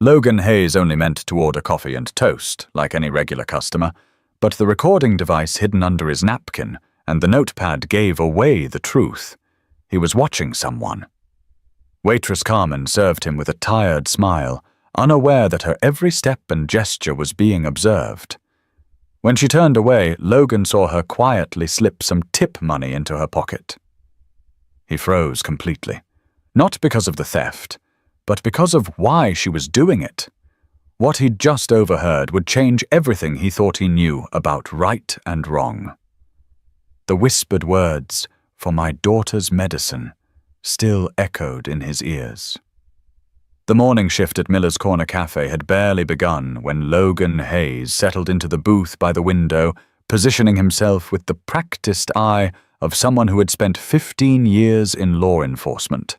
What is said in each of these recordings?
Logan Hayes only meant to order coffee and toast, like any regular customer, but the recording device hidden under his napkin and the notepad gave away the truth. He was watching someone. Waitress Carmen served him with a tired smile, unaware that her every step and gesture was being observed. When she turned away, Logan saw her quietly slip some tip money into her pocket. He froze completely, not because of the theft, but because of why she was doing it. What he'd just overheard would change everything he thought he knew about right and wrong. The whispered words, "for my daughter's medicine," still echoed in his ears. The morning shift at Miller's Corner Cafe had barely begun when Logan Hayes settled into the booth by the window, positioning himself with the practiced eye of someone who had spent 15 years in law enforcement.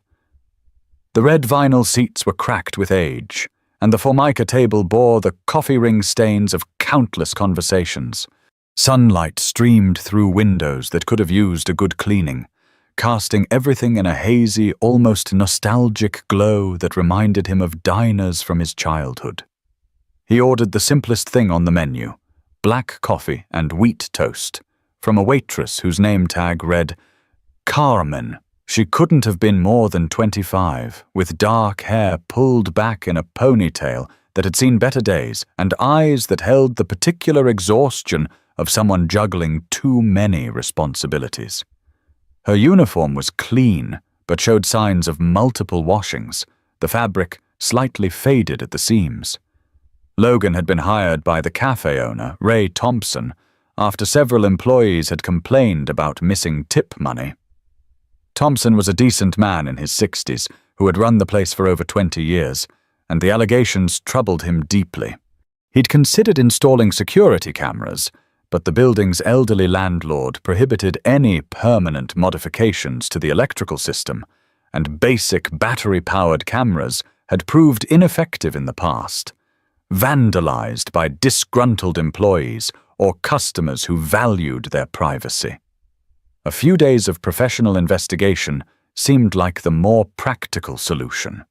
The red vinyl seats were cracked with age, and the formica table bore the coffee ring stains of countless conversations. Sunlight streamed through windows that could have used a good cleaning, casting everything in a hazy, almost nostalgic glow that reminded him of diners from his childhood. He ordered the simplest thing on the menu, black coffee and wheat toast, from a waitress whose name tag read Carmen. She couldn't have been more than 25, with dark hair pulled back in a ponytail that had seen better days and eyes that held the particular exhaustion of someone juggling too many responsibilities. Her uniform was clean, but showed signs of multiple washings, the fabric slightly faded at the seams. Logan had been hired by the cafe owner, Ray Thompson, after several employees had complained about missing tip money. Thompson was a decent man in his 60s who had run the place for over 20 years, and the allegations troubled him deeply. He'd considered installing security cameras, but the building's elderly landlord prohibited any permanent modifications to the electrical system, and basic battery-powered cameras had proved ineffective in the past, vandalized by disgruntled employees or customers who valued their privacy. A few days of professional investigation seemed like the more practical solution.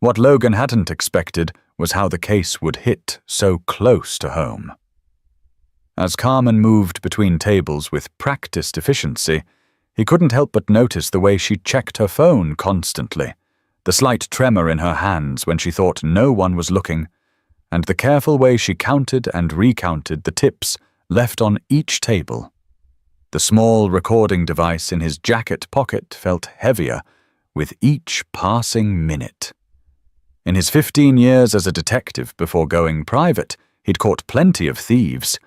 What Logan hadn't expected was how the case would hit so close to home. As Carmen moved between tables with practiced efficiency, he couldn't help but notice the way she checked her phone constantly, the slight tremor in her hands when she thought no one was looking, and the careful way she counted and recounted the tips left on each table. The small recording device in his jacket pocket felt heavier with each passing minute. In his 15 years as a detective before going private, he'd caught plenty of thieves,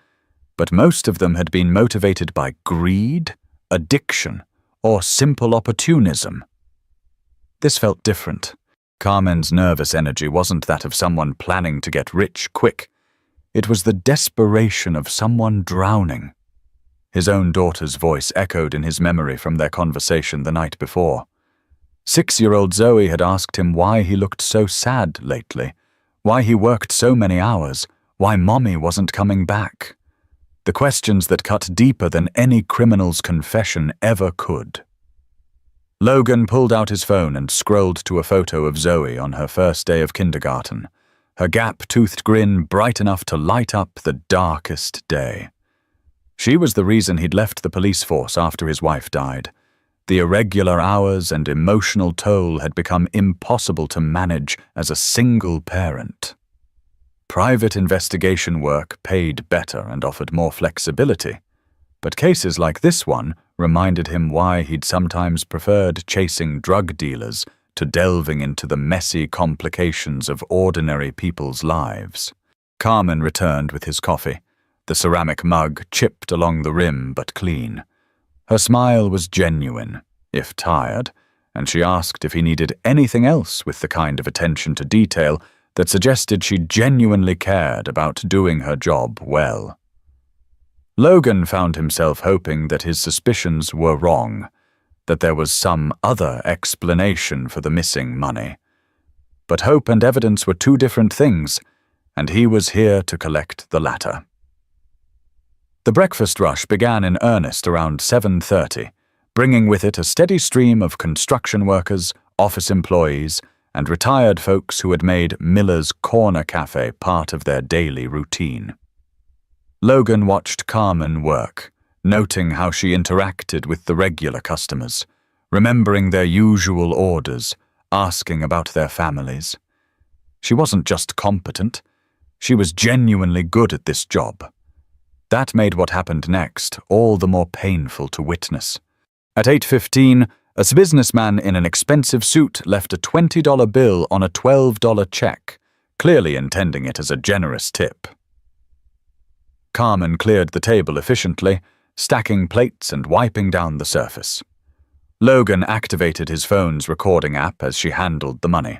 but most of them had been motivated by greed, addiction, or simple opportunism. This felt different. Carmen's nervous energy wasn't that of someone planning to get rich quick. It was the desperation of someone drowning. His own daughter's voice echoed in his memory from their conversation the night before. 6-year-old Zoe had asked him why he looked so sad lately, why he worked so many hours, why Mommy wasn't coming back. The questions that cut deeper than any criminal's confession ever could. Logan pulled out his phone and scrolled to a photo of Zoe on her first day of kindergarten, her gap-toothed grin bright enough to light up the darkest day. She was the reason he'd left the police force after his wife died. The irregular hours and emotional toll had become impossible to manage as a single parent. Private investigation work paid better and offered more flexibility, but cases like this one reminded him why he'd sometimes preferred chasing drug dealers to delving into the messy complications of ordinary people's lives. Carmen returned with his coffee, the ceramic mug chipped along the rim but clean. Her smile was genuine, if tired, and she asked if he needed anything else with the kind of attention to detail that suggested she genuinely cared about doing her job well. Logan found himself hoping that his suspicions were wrong, that there was some other explanation for the missing money. But hope and evidence were two different things, and he was here to collect the latter. The breakfast rush began in earnest around 7:30, bringing with it a steady stream of construction workers, office employees, and retired folks who had made Miller's Corner Cafe part of their daily routine. Logan watched Carmen work, noting how she interacted with the regular customers, remembering their usual orders, asking about their families. She wasn't just competent, she was genuinely good at this job. That made what happened next all the more painful to witness. At 8:15, a businessman in an expensive suit left a $20 bill on a $12 check, clearly intending it as a generous tip. Carmen cleared the table efficiently, stacking plates and wiping down the surface. Logan activated his phone's recording app as she handled the money.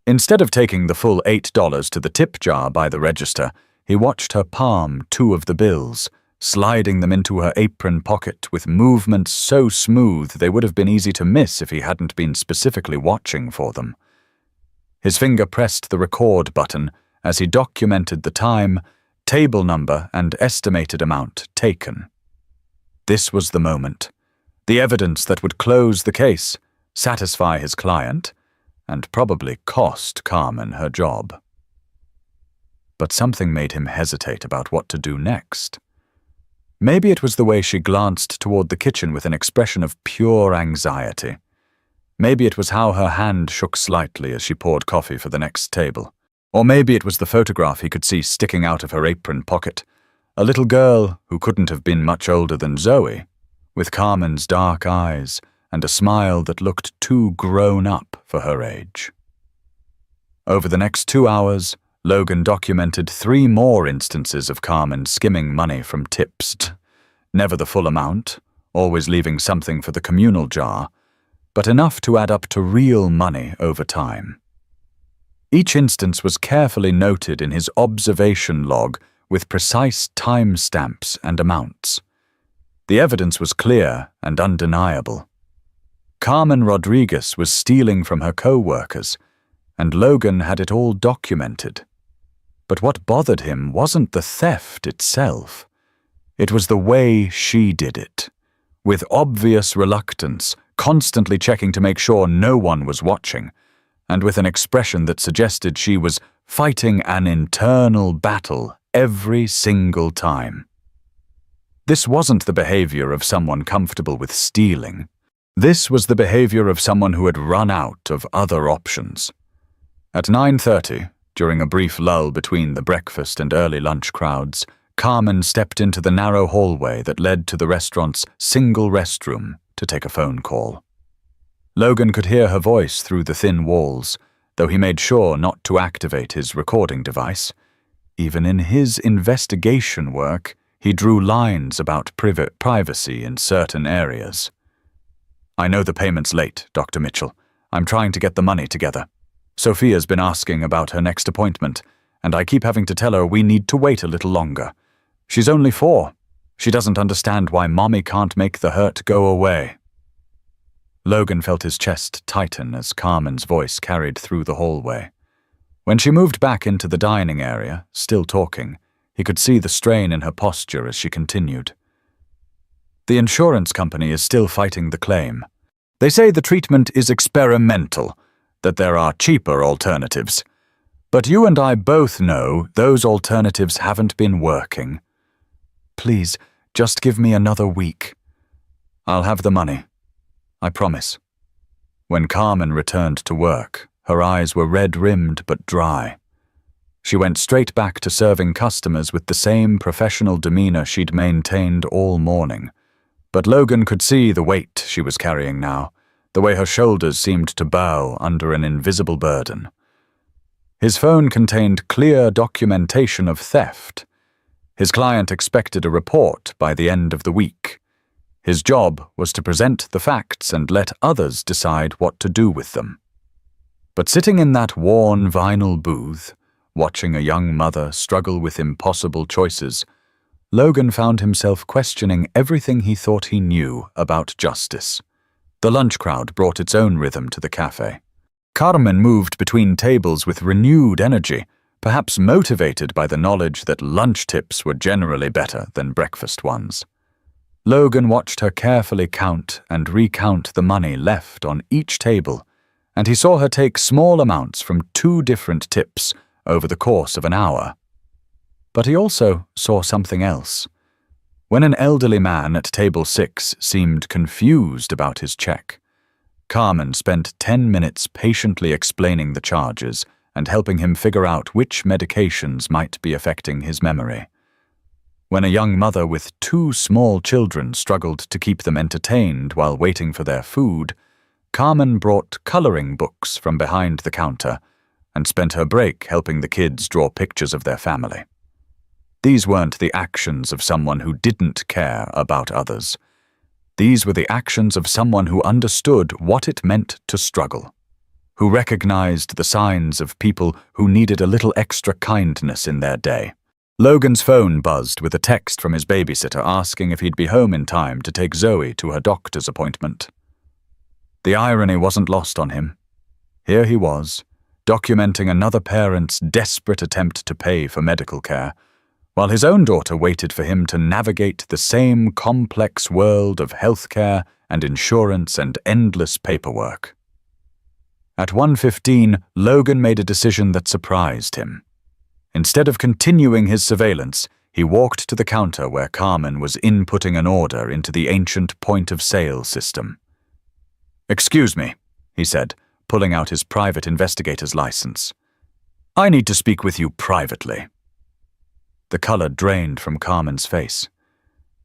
Instead of taking the full $8 to the tip jar by the register, he watched her palm 2 of the bills, sliding them into her apron pocket with movements so smooth they would have been easy to miss if he hadn't been specifically watching for them. His finger pressed the record button as he documented the time, table number, and estimated amount taken. This was the moment, the evidence that would close the case, satisfy his client, and probably cost Carmen her job. But something made him hesitate about what to do next. Maybe it was the way she glanced toward the kitchen with an expression of pure anxiety. Maybe it was how her hand shook slightly as she poured coffee for the next table. Or maybe it was the photograph he could see sticking out of her apron pocket. A little girl who couldn't have been much older than Zoe, with Carmen's dark eyes and a smile that looked too grown up for her age. Over the next 2 hours, Logan documented 3 more instances of Carmen skimming money from tips. Never the full amount, always leaving something for the communal jar, but enough to add up to real money over time. Each instance was carefully noted in his observation log with precise time stamps and amounts. The evidence was clear and undeniable. Carmen Rodriguez was stealing from her co-workers, and Logan had it all documented. But what bothered him wasn't the theft itself. It was the way she did it, with obvious reluctance, constantly checking to make sure no one was watching, and with an expression that suggested she was fighting an internal battle every single time. This wasn't the behavior of someone comfortable with stealing. This was the behavior of someone who had run out of other options. At 9:30, during a brief lull between the breakfast and early lunch crowds, Carmen stepped into the narrow hallway that led to the restaurant's single restroom to take a phone call. Logan could hear her voice through the thin walls, though he made sure not to activate his recording device. Even in his investigation work, he drew lines about privacy in certain areas. "I know the payment's late, Dr. Mitchell. I'm trying to get the money together. Sophia's been asking about her next appointment, and I keep having to tell her we need to wait a little longer. She's only 4. She doesn't understand why Mommy can't make the hurt go away." Logan felt his chest tighten as Carmen's voice carried through the hallway. When she moved back into the dining area, still talking, he could see the strain in her posture as she continued. "The insurance company is still fighting the claim. They say the treatment is experimental, that there are cheaper alternatives. But you and I both know those alternatives haven't been working. Please, just give me another week. I'll have the money. I promise." When Carmen returned to work, her eyes were red-rimmed but dry. She went straight back to serving customers with the same professional demeanor she'd maintained all morning. But Logan could see the weight she was carrying now, the way her shoulders seemed to bow under an invisible burden. His phone contained clear documentation of theft. His client expected a report by the end of the week. His job was to present the facts and let others decide what to do with them. But sitting in that worn vinyl booth, watching a young mother struggle with impossible choices, Logan found himself questioning everything he thought he knew about justice. The lunch crowd brought its own rhythm to the cafe. Carmen moved between tables with renewed energy, perhaps motivated by the knowledge that lunch tips were generally better than breakfast ones. Logan watched her carefully count and recount the money left on each table and he saw her take small amounts from 2 different tips over the course of an hour. But he also saw something else. When an elderly man at table 6 seemed confused about his check, Carmen spent 10 minutes patiently explaining the charges and helping him figure out which medications might be affecting his memory. When a young mother with 2 small children struggled to keep them entertained while waiting for their food, Carmen brought coloring books from behind the counter and spent her break helping the kids draw pictures of their family. These weren't the actions of someone who didn't care about others. These were the actions of someone who understood what it meant to struggle, who recognized the signs of people who needed a little extra kindness in their day. Logan's phone buzzed with a text from his babysitter asking if he'd be home in time to take Zoe to her doctor's appointment. The irony wasn't lost on him. Here he was, documenting another parent's desperate attempt to pay for medical care, while his own daughter waited for him to navigate the same complex world of healthcare and insurance and endless paperwork. At 1:15, Logan made a decision that surprised him. Instead of continuing his surveillance, he walked to the counter where Carmen was inputting an order into the ancient point-of-sale system. "Excuse me," he said, pulling out his private investigator's license. "I need to speak with you privately." The color drained from Carmen's face.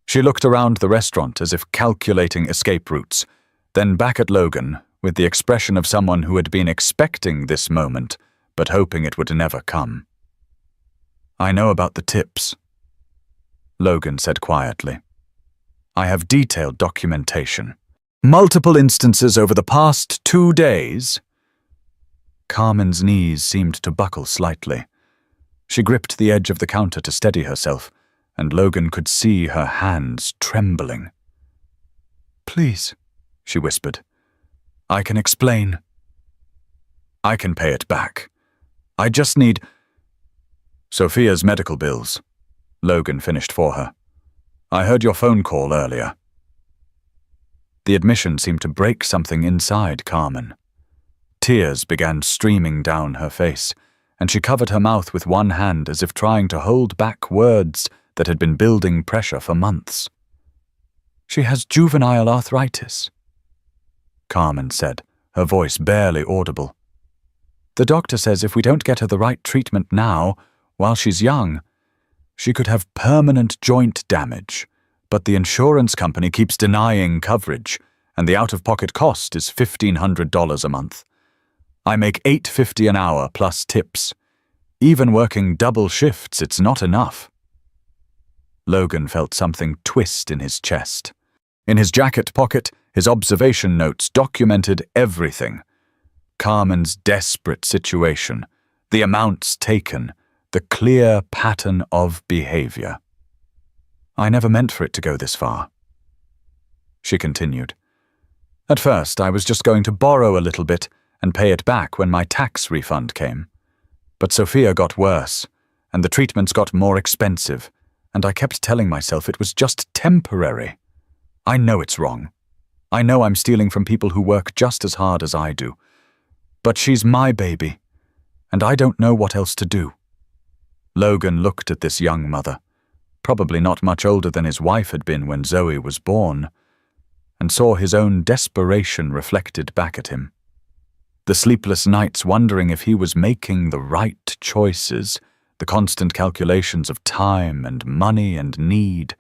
She looked around the restaurant as if calculating escape routes, then back at Logan with the expression of someone who had been expecting this moment but hoping it would never come. "I know about the tips," Logan said quietly. "I have detailed documentation. Multiple instances over the past 2 days." Carmen's knees seemed to buckle slightly. She gripped the edge of the counter to steady herself, and Logan could see her hands trembling. "Please," she whispered. "I can explain. I can pay it back. I just need—" "Sophia's medical bills," Logan finished for her. "I heard your phone call earlier." The admission seemed to break something inside Carmen. Tears began streaming down her face, and she covered her mouth with one hand as if trying to hold back words that had been building pressure for months. "She has juvenile arthritis," Carmen said, her voice barely audible. "The doctor says if we don't get her the right treatment now, while she's young, she could have permanent joint damage, but the insurance company keeps denying coverage, and the out-of-pocket cost is $1,500 a month. I make $8.50 an hour plus tips. Even working double shifts, it's not enough." Logan felt something twist in his chest. In his jacket pocket, his observation notes documented everything. Carmen's desperate situation, the amounts taken, the clear pattern of behavior. "I never meant for it to go this far," she continued. "At first, I was just going to borrow a little bit and pay it back when my tax refund came. But Sophia got worse, and the treatments got more expensive, and I kept telling myself it was just temporary. I know it's wrong. I know I'm stealing from people who work just as hard as I do. But she's my baby, and I don't know what else to do." Logan looked at this young mother, probably not much older than his wife had been when Zoe was born, and saw his own desperation reflected back at him. The sleepless nights wondering if he was making the right choices, the constant calculations of time and money and need,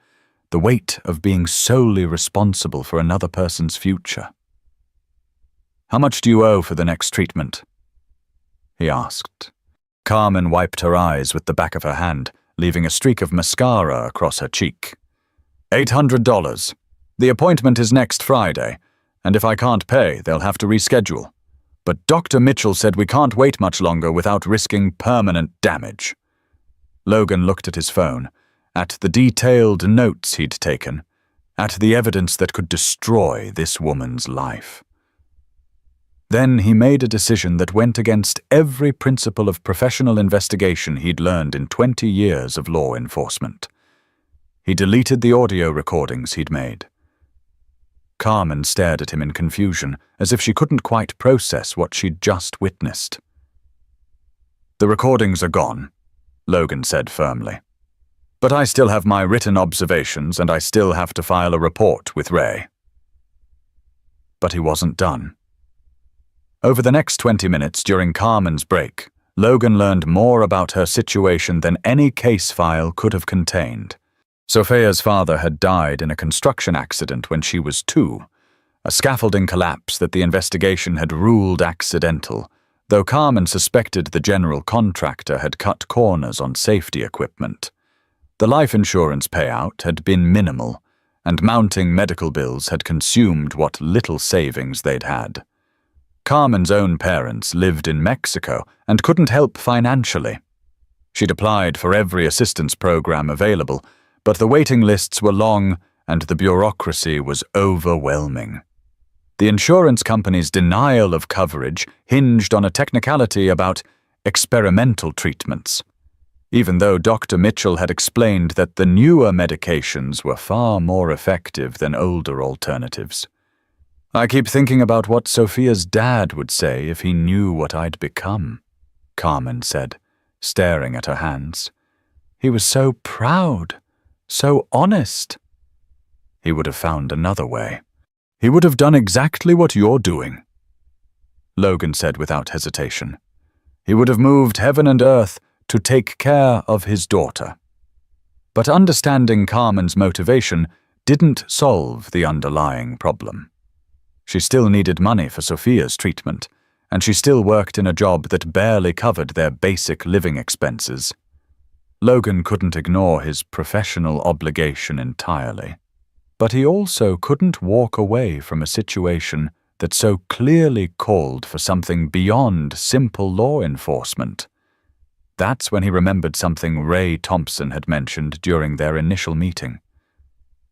the weight of being solely responsible for another person's future. "How much do you owe for the next treatment?" he asked. Carmen wiped her eyes with the back of her hand, leaving a streak of mascara across her cheek. $800. The appointment is next Friday, and if I can't pay, they'll have to reschedule. But Dr. Mitchell said we can't wait much longer without risking permanent damage." Logan looked at his phone, at the detailed notes he'd taken, at the evidence that could destroy this woman's life. Then he made a decision that went against every principle of professional investigation he'd learned in 20 years of law enforcement. He deleted the audio recordings he'd made. Carmen stared at him in confusion, as if she couldn't quite process what she'd just witnessed. "The recordings are gone," Logan said firmly. "But I still have my written observations and I still have to file a report with Ray." But he wasn't done. Over the next 20 minutes during Carmen's break, Logan learned more about her situation than any case file could have contained. Sophia's father had died in a construction accident when she was 2, a scaffolding collapse that the investigation had ruled accidental, though Carmen suspected the general contractor had cut corners on safety equipment. The life insurance payout had been minimal, and mounting medical bills had consumed what little savings they'd had. Carmen's own parents lived in Mexico and couldn't help financially. She'd applied for every assistance program available, but the waiting lists were long and the bureaucracy was overwhelming. The insurance company's denial of coverage hinged on a technicality about experimental treatments, even though Dr. Mitchell had explained that the newer medications were far more effective than older alternatives. "I keep thinking about what Sophia's dad would say if he knew what I'd become," Carmen said, staring at her hands. "He was so proud, so honest." "He would have found another way. He would have done exactly what you're doing," Logan said without hesitation. "He would have moved heaven and earth to take care of his daughter." But understanding Carmen's motivation didn't solve the underlying problem. She still needed money for Sophia's treatment, and she still worked in a job that barely covered their basic living expenses. Logan couldn't ignore his professional obligation entirely, but he also couldn't walk away from a situation that so clearly called for something beyond simple law enforcement. That's when he remembered something Ray Thompson had mentioned during their initial meeting.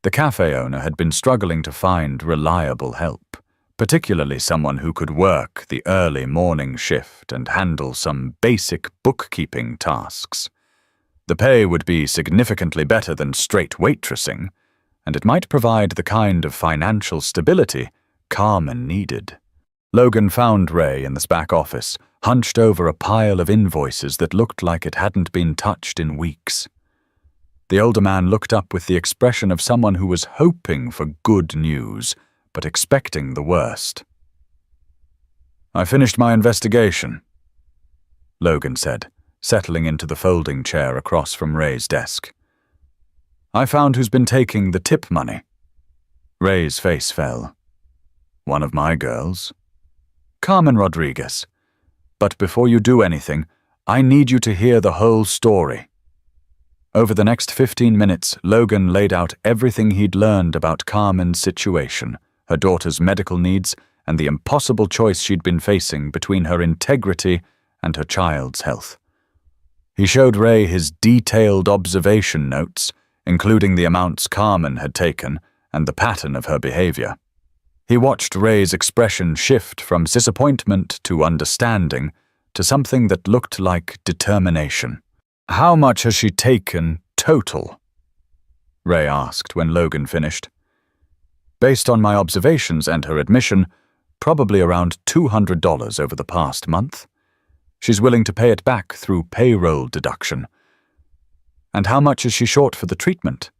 The cafe owner had been struggling to find reliable help, particularly someone who could work the early morning shift and handle some basic bookkeeping tasks. The pay would be significantly better than straight waitressing, and it might provide the kind of financial stability Carmen needed. Logan found Ray in the back office, hunched over a pile of invoices that looked like it hadn't been touched in weeks. The older man looked up with the expression of someone who was hoping for good news, but expecting the worst. "I finished my investigation," Logan said, settling into the folding chair across from Ray's desk. "I found who's been taking the tip money." Ray's face fell. "One of my girls?" "Carmen Rodriguez. But before you do anything, I need you to hear the whole story." Over the next 15 minutes, Logan laid out everything he'd learned about Carmen's situation, her daughter's medical needs, and the impossible choice she'd been facing between her integrity and her child's health. He showed Ray his detailed observation notes, including the amounts Carmen had taken and the pattern of her behavior. He watched Ray's expression shift from disappointment to understanding to something that looked like determination. "How much has she taken total?" Ray asked when Logan finished. "Based on my observations and her admission, probably around $200 over the past month. She's willing to pay it back through payroll deduction." "And how much is she short for the treatment?"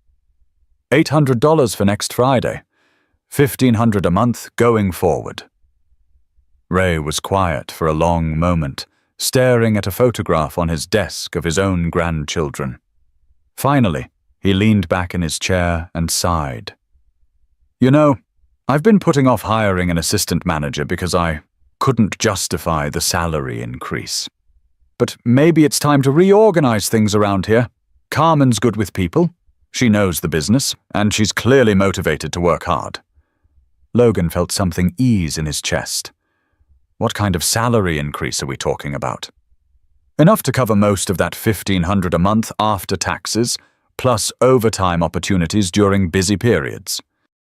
$800 for next Friday. $1,500 a month going forward." Ray was quiet for a long moment, staring at a photograph on his desk of his own grandchildren. Finally, he leaned back in his chair and sighed. "You know, I've been putting off hiring an assistant manager because I couldn't justify the salary increase. But maybe it's time to reorganize things around here. Carmen's good with people. She knows the business, and she's clearly motivated to work hard." Logan felt something ease in his chest. What kind of salary increase are we talking about? "Enough to cover most of that $1,500 a month after taxes, plus overtime opportunities during busy periods.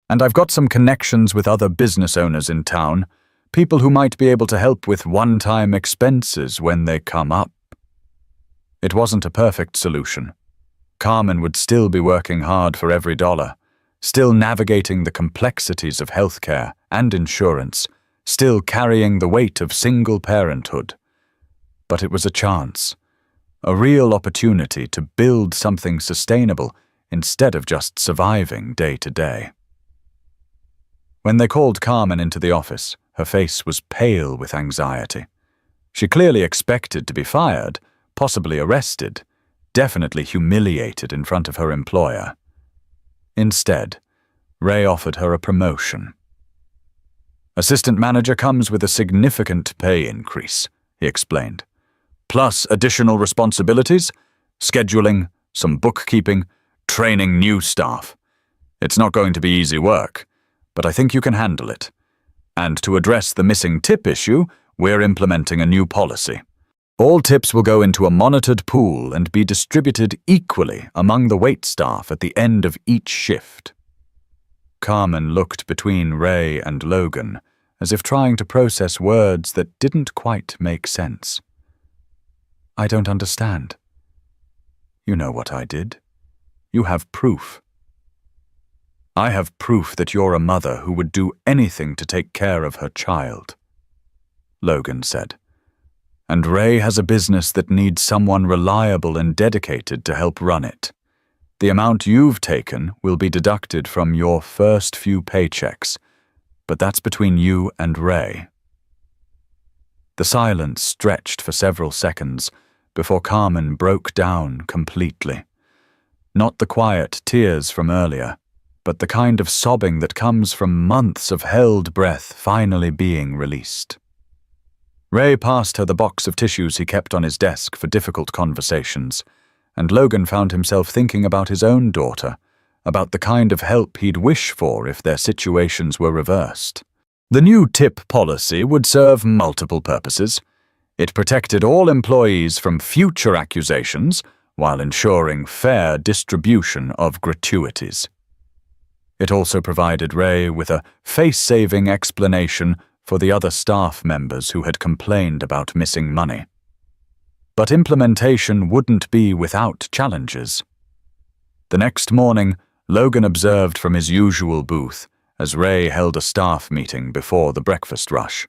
And I've got some connections with other business owners in town, people who might be able to help with one-time expenses when they come up." It wasn't a perfect solution. Carmen would still be working hard for every dollar, still navigating the complexities of healthcare and insurance, still carrying the weight of single parenthood. But it was a chance, a real opportunity to build something sustainable instead of just surviving day to day. When they called Carmen into the office, her face was pale with anxiety. She clearly expected to be fired, possibly arrested, definitely humiliated in front of her employer. Instead, Ray offered her a promotion. "Assistant manager comes with a significant pay increase," he explained. "Plus additional responsibilities, scheduling, some bookkeeping, training new staff. It's not going to be easy work, but I think you can handle it. And to address the missing tip issue, we're implementing a new policy. All tips will go into a monitored pool and be distributed equally among the wait staff at the end of each shift." Carmen looked between Ray and Logan, as if trying to process words that didn't quite make sense. "I don't understand." "You know what I did. You have proof." "I have proof that you're a mother who would do anything to take care of her child," Logan said. "And Ray has a business that needs someone reliable and dedicated to help run it. The amount you've taken will be deducted from your first few paychecks, but that's between you and Ray." The silence stretched for several seconds before Carmen broke down completely. Not the quiet tears from earlier, but the kind of sobbing that comes from months of held breath finally being released. Ray passed her the box of tissues he kept on his desk for difficult conversations, and Logan found himself thinking about his own daughter, about the kind of help he'd wish for if their situations were reversed. The new tip policy would serve multiple purposes. It protected all employees from future accusations while ensuring fair distribution of gratuities. It also provided Ray with a face-saving explanation for the other staff members who had complained about missing money. But implementation wouldn't be without challenges. The next morning, Logan observed from his usual booth as Ray held a staff meeting before the breakfast rush.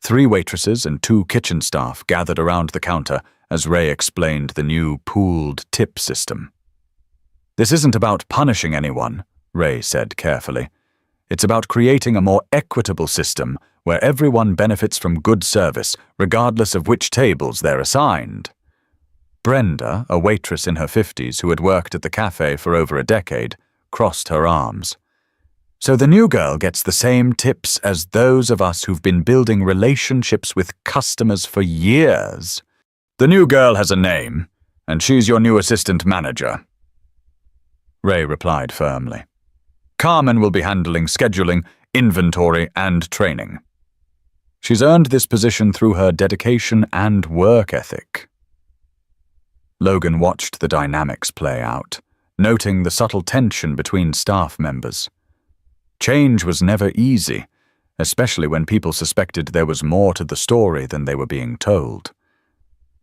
3 waitresses and 2 kitchen staff gathered around the counter as Ray explained the new pooled tip system. "This isn't about punishing anyone," Ray said carefully. "It's about creating a more equitable system where everyone benefits from good service, regardless of which tables they're assigned." Brenda, a waitress in her 50s who had worked at the cafe for over a decade, crossed her arms. "So the new girl gets the same tips as those of us who've been building relationships with customers for years." "The new girl has a name, and she's your new assistant manager," Ray replied firmly. "Carmen will be handling scheduling, inventory, and training. She's earned this position through her dedication and work ethic." Logan watched the dynamics play out, noting the subtle tension between staff members. Change was never easy, especially when people suspected there was more to the story than they were being told.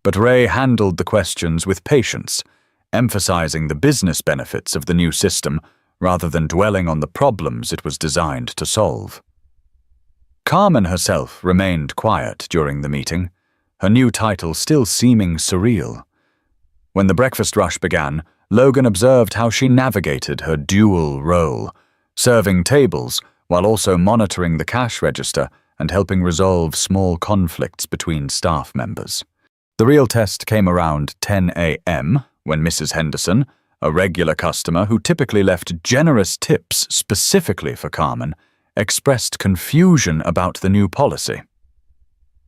But Ray handled the questions with patience, emphasizing the business benefits of the new system rather than dwelling on the problems it was designed to solve. Carmen herself remained quiet during the meeting, her new title still seeming surreal. When the breakfast rush began, Logan observed how she navigated her dual role, serving tables while also monitoring the cash register and helping resolve small conflicts between staff members. The real test came around 10 a.m. when Mrs. Henderson, a regular customer who typically left generous tips specifically for Carmen, expressed confusion about the new policy.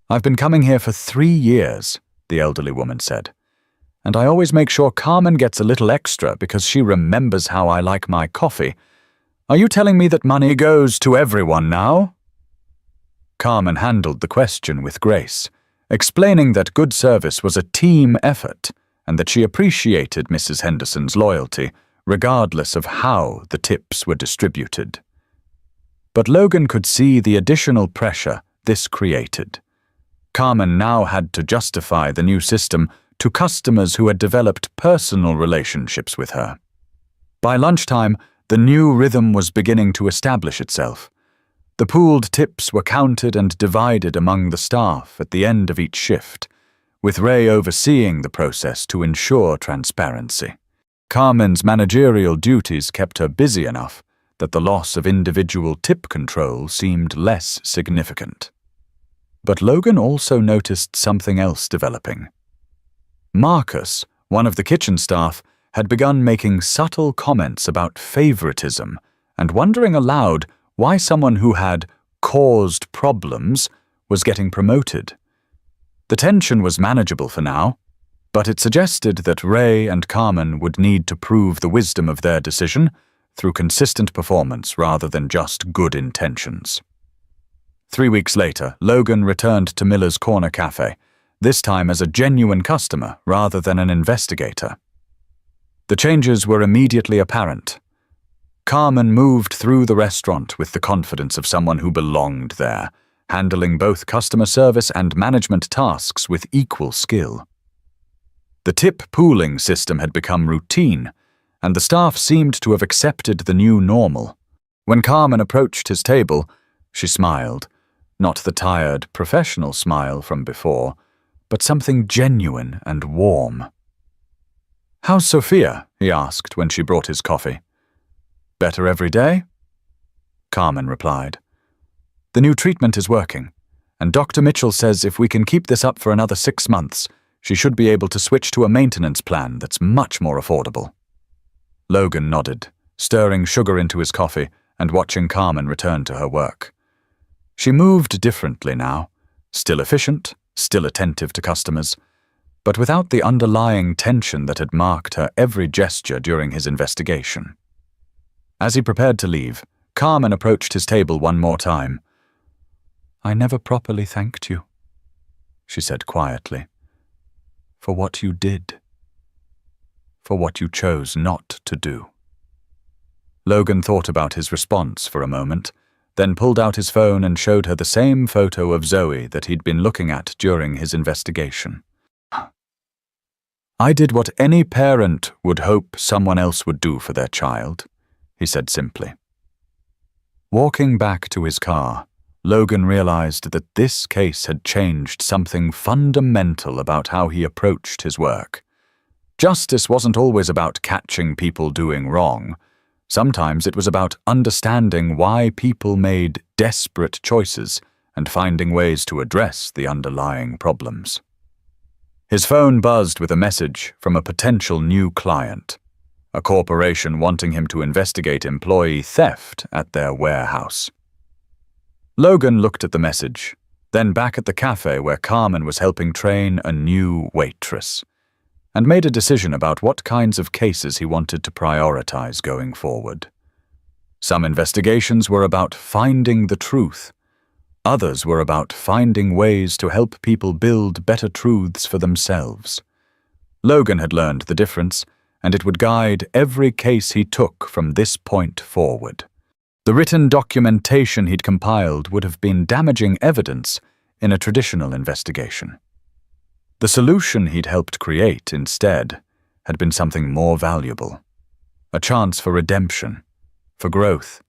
"I've been coming here for 3 years, the elderly woman said, "and I always make sure Carmen gets a little extra because she remembers how I like my coffee. Are you telling me that money goes to everyone now?" Carmen handled the question with grace, explaining that good service was a team effort and that she appreciated Mrs. Henderson's loyalty, regardless of how the tips were distributed. But Logan could see the additional pressure this created. Carmen now had to justify the new system to customers who had developed personal relationships with her. By lunchtime, The new rhythm was beginning to establish itself. The pooled tips were counted and divided among the staff at the end of each shift, with Ray overseeing the process to ensure transparency. Carmen's managerial duties kept her busy enough that the loss of individual tip control seemed less significant. But Logan also noticed something else developing. Marcus, one of the kitchen staff, had begun making subtle comments about favoritism and wondering aloud why someone who had caused problems was getting promoted. The tension was manageable for now, but it suggested that Ray and Carmen would need to prove the wisdom of their decision through consistent performance rather than just good intentions. 3 weeks later, Logan returned to Miller's Corner Cafe, this time as a genuine customer rather than an investigator. The changes were immediately apparent. Carmen moved through the restaurant with the confidence of someone who belonged there, handling both customer service and management tasks with equal skill. The tip pooling system had become routine, and the staff seemed to have accepted the new normal. When Carmen approached his table, she smiled, not the tired, professional smile from before, but something genuine and warm. "How's Sophia?" he asked when she brought his coffee. "Better every day?" Carmen replied. "The new treatment is working, and Dr. Mitchell says if we can keep this up for another 6 months, she should be able to switch to a maintenance plan that's much more affordable." Logan nodded, stirring sugar into his coffee and watching Carmen return to her work. She moved differently now, still efficient, still attentive to customers, but without the underlying tension that had marked her every gesture during his investigation. As he prepared to leave, Carmen approached his table one more time. "I never properly thanked you," she said quietly, "for what you did, for what you chose not to do." Logan thought about his response for a moment, then pulled out his phone and showed her the same photo of Zoe that he'd been looking at during his investigation. "I did what any parent would hope someone else would do for their child," he said simply. Walking back to his car, Logan realized that this case had changed something fundamental about how he approached his work. Justice wasn't always about catching people doing wrong. Sometimes it was about understanding why people made desperate choices and finding ways to address the underlying problems. His phone buzzed with a message from a potential new client, a corporation wanting him to investigate employee theft at their warehouse. Logan looked at the message, then back at the cafe where Carmen was helping train a new waitress, and made a decision about what kinds of cases he wanted to prioritize going forward. Some investigations were about finding the truth. Others were about finding ways to help people build better truths for themselves. Logan had learned the difference, and it would guide every case he took from this point forward. The written documentation he'd compiled would have been damaging evidence in a traditional investigation. The solution he'd helped create, instead, had been something more valuable. A chance for redemption, for growth,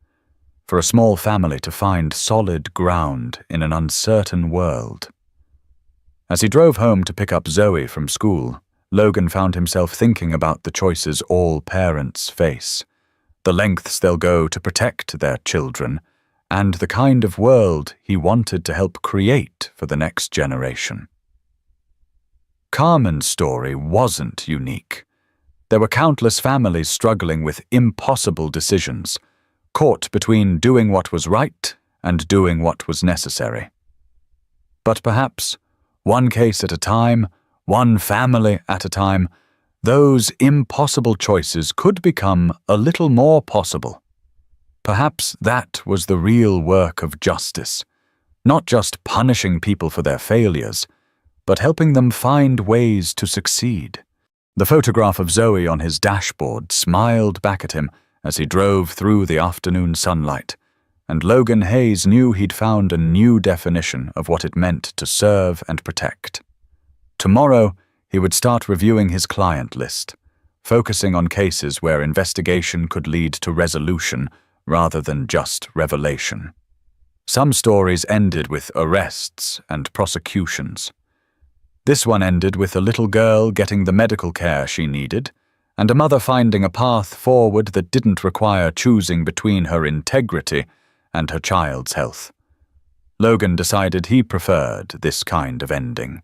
for a small family to find solid ground in an uncertain world. As he drove home to pick up Zoe from school, Logan found himself thinking about the choices all parents face, the lengths they'll go to protect their children, and the kind of world he wanted to help create for the next generation. Carmen's story wasn't unique. There were countless families struggling with impossible decisions, caught between doing what was right and doing what was necessary. But perhaps, one case at a time, one family at a time, those impossible choices could become a little more possible. Perhaps that was the real work of justice, not just punishing people for their failures, but helping them find ways to succeed. The photograph of Zoe on his dashboard smiled back at him as he drove through the afternoon sunlight, and Logan Hayes knew he'd found a new definition of what it meant to serve and protect. Tomorrow, he would start reviewing his client list, focusing on cases where investigation could lead to resolution rather than just revelation. Some stories ended with arrests and prosecutions. This one ended with a little girl getting the medical care she needed, and a mother finding a path forward that didn't require choosing between her integrity and her child's health. Logan decided he preferred this kind of ending.